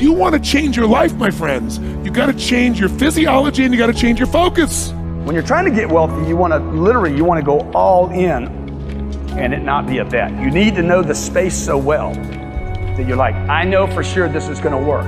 you want to change your life, my friends, you got to change your physiology and you got to change your focus. When you're trying to get wealthy, you want to go all in and it not be a bet. You need to know the space so well that you're like, I know for sure this is going to work.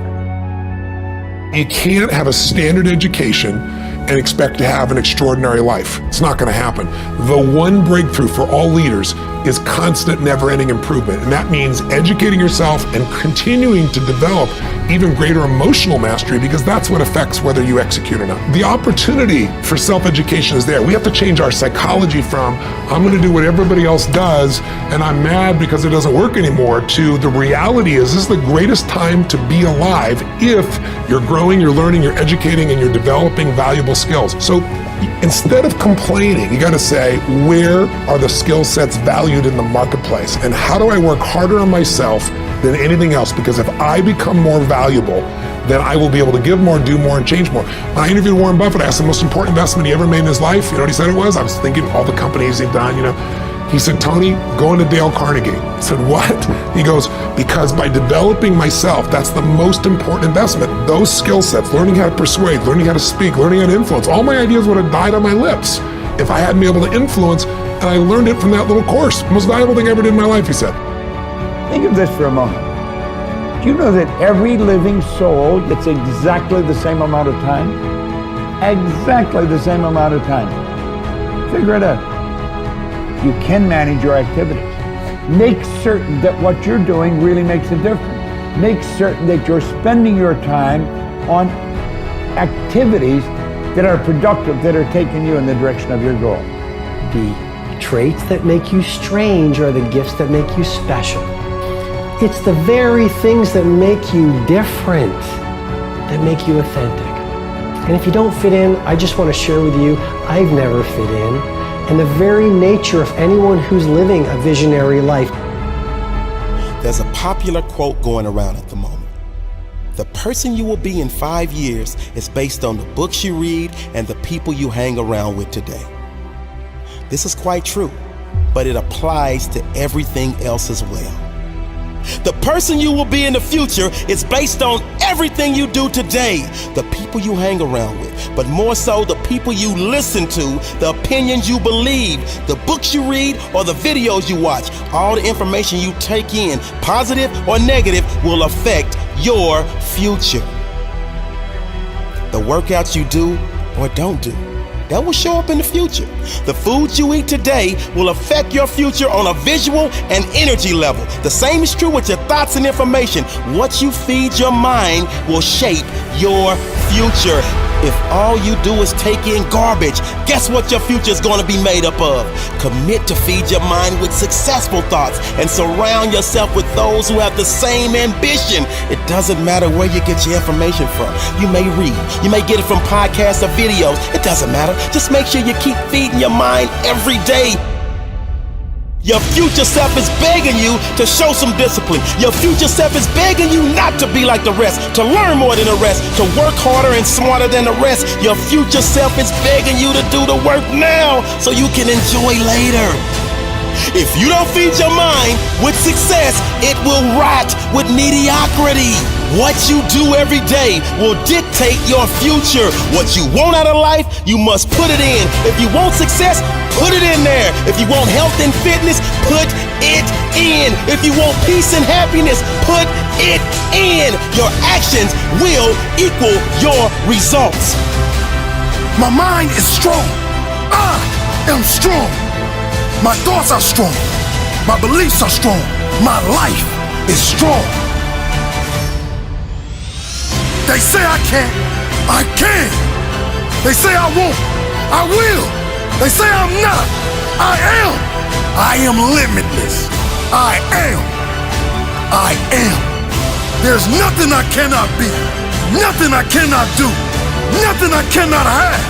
You can't have a standard education and expect to have an extraordinary life. It's not going to happen. The one breakthrough for all leaders is constant, never-ending improvement. And that means educating yourself and continuing to develop even greater emotional mastery, because that's what affects whether you execute or not. The opportunity for self-education is there. We have to change our psychology from, I'm going to do what everybody else does, and I'm mad because it doesn't work anymore, to the reality is this is the greatest time to be alive if you're growing, you're learning, you're educating, and you're developing valuable skills. So instead of complaining, you got to say, where are the skill sets valued in the marketplace? And how do I work harder on myself than anything else? Because if I become more valuable, then I will be able to give more, do more, and change more. When I interviewed Warren Buffett, I asked him the most important investment he ever made in his life. You know what he said it was? I was thinking all the companies he'd done, He said, Tony, going to Dale Carnegie. I said, what? He goes, because by developing myself, that's the most important investment. Those skill sets, learning how to persuade, learning how to speak, learning how to influence, all my ideas would have died on my lips if I hadn't been able to influence, and I learned it from that little course. Most valuable thing I ever did in my life, he said. Think of this for a moment. Do you know that every living soul gets exactly the same amount of time? Exactly the same amount of time. Figure it out. You can manage your activities. Make certain that what you're doing really makes a difference. Make certain that you're spending your time on activities that are productive, that are taking you in the direction of your goal. The traits that make you strange are the gifts that make you special. It's the very things that make you different that make you authentic. And if you don't fit in, I just want to share with you, I've never fit in. And the very nature of anyone who's living a visionary life. There's a popular quote going around at the moment. The person you will be in 5 years is based on the books you read and the people you hang around with today. This is quite true, but it applies to everything else as well. The person you will be in the future is based on everything you do today, the people you hang around with, but more so the people you listen to, the opinions you believe, the books you read, or the videos you watch. All the information you take in, positive or negative, will affect your future. The workouts you do or don't do, that will show up in the future. The foods you eat today will affect your future on a visual and energy level. The same is true with your thoughts and information. What you feed your mind will shape your future. If all you do is take in garbage, guess what your future is going to be made up of? Commit to feed your mind with successful thoughts and surround yourself with those who have the same ambition. It doesn't matter where you get your information from. You may read, you may get it from podcasts or videos. It doesn't matter. Just make sure you keep feeding your mind every day. Your future self is begging you to show some discipline. Your future self is begging you not to be like the rest, to learn more than the rest, to work harder and smarter than the rest. Your future self is begging you to do the work now so you can enjoy later. If you don't feed your mind with success, it will rot with mediocrity. What you do every day will dictate your future. What you want out of life, you must put it in. If you want success, put it in there. If you want health and fitness, put it in. If you want peace and happiness, put it in. Your actions will equal your results. My mind is strong. I am strong. My thoughts are strong. My beliefs are strong. My life is strong. They say I can't. I can. They say I won't. I will. They say I'm not. I am. I am limitless. I am. I am. There's nothing I cannot be. Nothing I cannot do. Nothing I cannot have.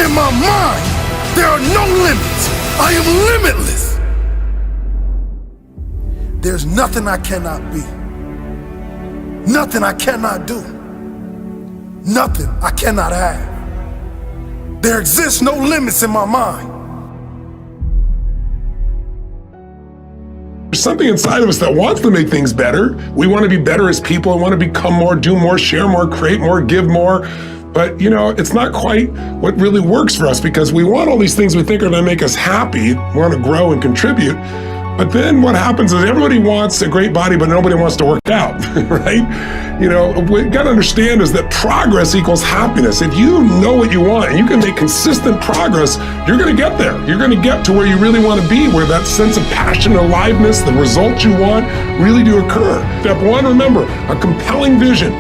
In my mind, there are no limits. I am limitless. There's nothing I cannot be. Nothing I cannot do. Nothing I cannot have. There exists no limits in my mind. There's something inside of us that wants to make things better. We want to be better as people. We want to become more, do more, share more, create more, give more. But, you know, it's not quite what really works for us because we want all these things we think are going to make us happy. We want to grow and contribute. But then what happens is everybody wants a great body, but nobody wants to work out, right? You know, what we got to understand is that progress equals happiness. If you know what you want and you can make consistent progress, you're going to get there. You're going to get to where you really want to be, where that sense of passion, aliveness, the results you want really do occur. Step one, remember, a compelling vision.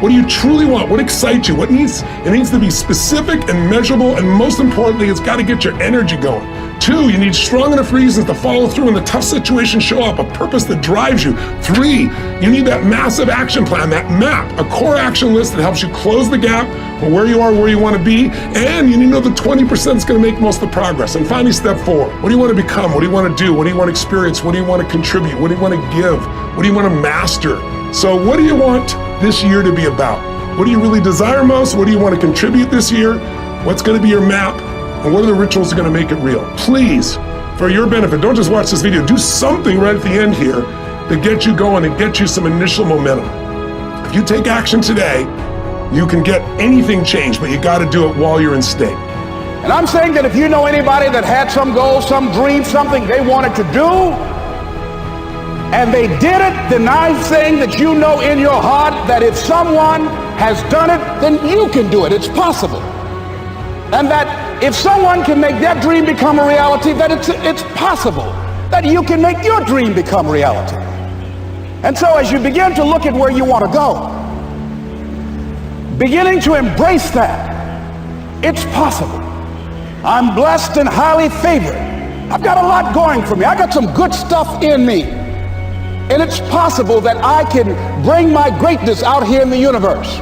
What do you truly want? What excites you? It needs to be specific and measurable, and most importantly, it's got to get your energy going. 2, you need strong enough reasons to follow through when the tough situations show up, a purpose that drives you. 3, you need that massive action plan, that map, a core action list that helps you close the gap from where you are, where you want to be, and you need to know the 20% is going to make most of the progress. And finally, step 4, what do you want to become? What do you want to do? What do you want to experience? What do you want to contribute? What do you want to give? What do you want to master? So what do you want this year to be about? What do you really desire most? What do you want to contribute this year? What's going to be your map? And what are the rituals that are going to make it real? Please, for your benefit, don't just watch this video. Do something right at the end here that gets you going and get you some initial momentum. If you take action today, you can get anything changed, but you got to do it while you're in state. And I'm saying that if you know anybody that had some goal, some dream, something they wanted to do, and they did it, then I'm saying that you know in your heart that if someone has done it, then you can do it. It's possible. And that if someone can make their dream become a reality, that it's possible that you can make your dream become reality. And so as you begin to look at where you want to go, beginning to embrace that, it's possible. I'm blessed and highly favored. I've got a lot going for me. I got some good stuff in me. And it's possible that I can bring my greatness out here in the universe.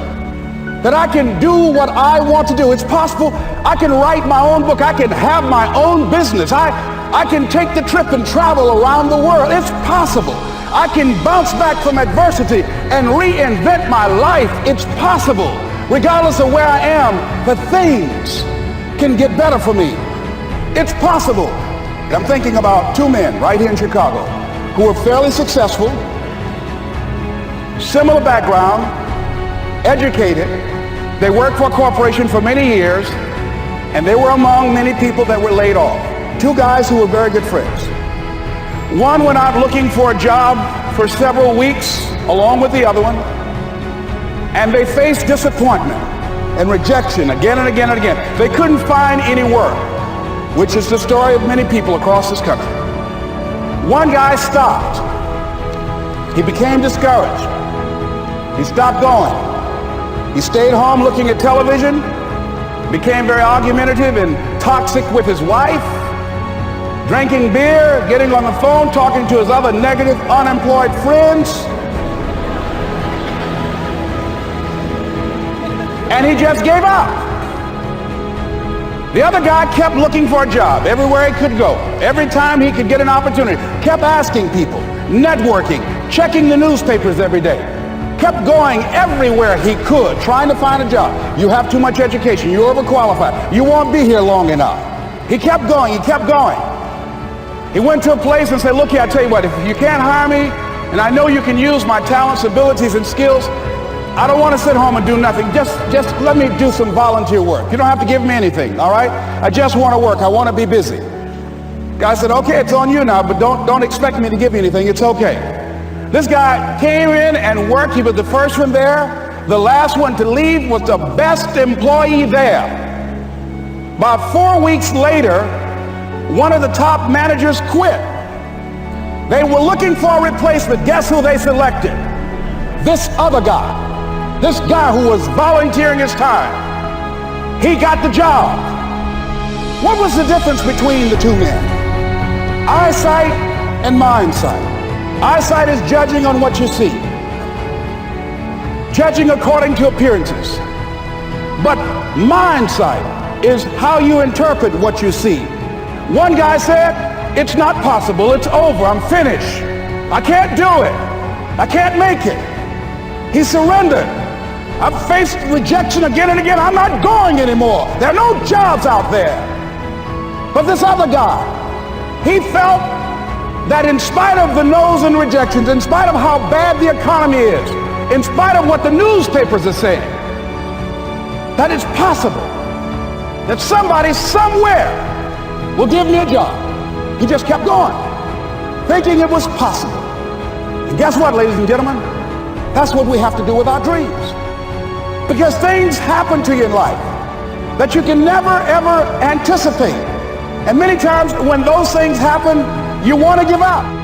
That I can do what I want to do. It's possible I can write my own book. I can have my own business. I can take the trip and travel around the world. It's possible. I can bounce back from adversity and reinvent my life. It's possible. Regardless of where I am, the things can get better for me. It's possible. I'm thinking about 2 men right here in Chicago who were fairly successful, similar background, educated. They worked for a corporation for many years, and they were among many people that were laid off. 2 guys who were very good friends. One went out looking for a job for several weeks along with the other one, and they faced disappointment and rejection again and again and again. They couldn't find any work, which is the story of many people across this country. One guy stopped. He became discouraged. He stopped going. He stayed home looking at television, became very argumentative and toxic with his wife, drinking beer, getting on the phone, talking to his other negative, unemployed friends. And he just gave up. The other guy kept looking for a job everywhere he could go. Every time he could get an opportunity, kept asking people, networking, checking the newspapers every day. Kept going everywhere he could, trying to find a job. You have too much education. You're overqualified. You won't be here long enough. He kept going. He kept going. He went to a place and said, look here, I tell you what, if you can't hire me, and I know you can use my talents, abilities, and skills, I don't want to sit home and do nothing. Just let me do some volunteer work. You don't have to give me anything, all right? I just want to work. I want to be busy. Guy said, okay, it's on you now, but don't expect me to give you anything. It's okay. This guy came in and worked. He was the first one there. The last one to leave was the best employee there. About 4 weeks later, one of the top managers quit. They were looking for a replacement. Guess who they selected? This other guy. This guy who was volunteering his time. He got the job. What was the difference between the 2 men? Eyesight and mindsight. Eyesight is judging on what you see, judging according to appearances. But mindsight is how you interpret what you see. One guy said, it's not possible, it's over, I'm finished. I can't do it. I can't make it. He surrendered. I've faced rejection again and again. I'm not going anymore. There are no jobs out there. But this other guy, he felt that in spite of the no's and rejections, in spite of how bad the economy is, in spite of what the newspapers are saying, that it's possible that somebody somewhere will give me a job. He just kept going, thinking it was possible. And guess what, ladies and gentlemen? That's what we have to do with our dreams. Because things happen to you in life that you can never, ever anticipate. And many times when those things happen, you want to give up.